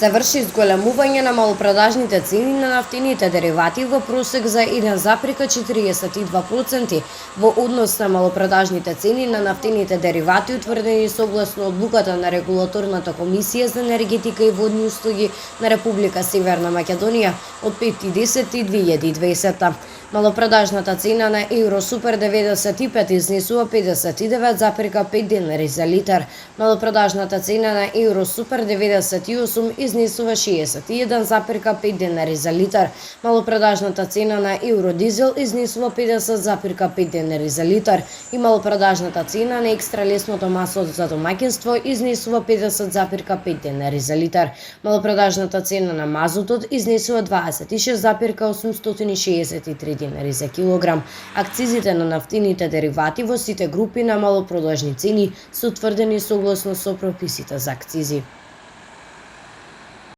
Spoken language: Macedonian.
Се врши зголемување на малопродажните цени на нафтените деривати во просек за 1,42% во однос на малопродажните цени на нафтените деривати утврдени согласно одлуката на Регулаторната комисија за енергетика и водни услуги на Република Северна Македонија од 5.10.2020. Малопродажната цена на евро супер 95 изнесува 59,5 денари за литар. Малопродажната цена на евро супер 98 изнесува 61,5 денари за литар. Малопродажната цена на евро дизел изнесува 50,5 денари за литар и малопродажната цена на екстра лесното масло за домаќинство изнесува 50,5 денари за литар. Малопродажната цена на мазутот изнесува 26,863 денари за килограм. Акцизите на нафтените деривати во сите групи на малопродажни цени се утврдени согласно со прописите за акцизи.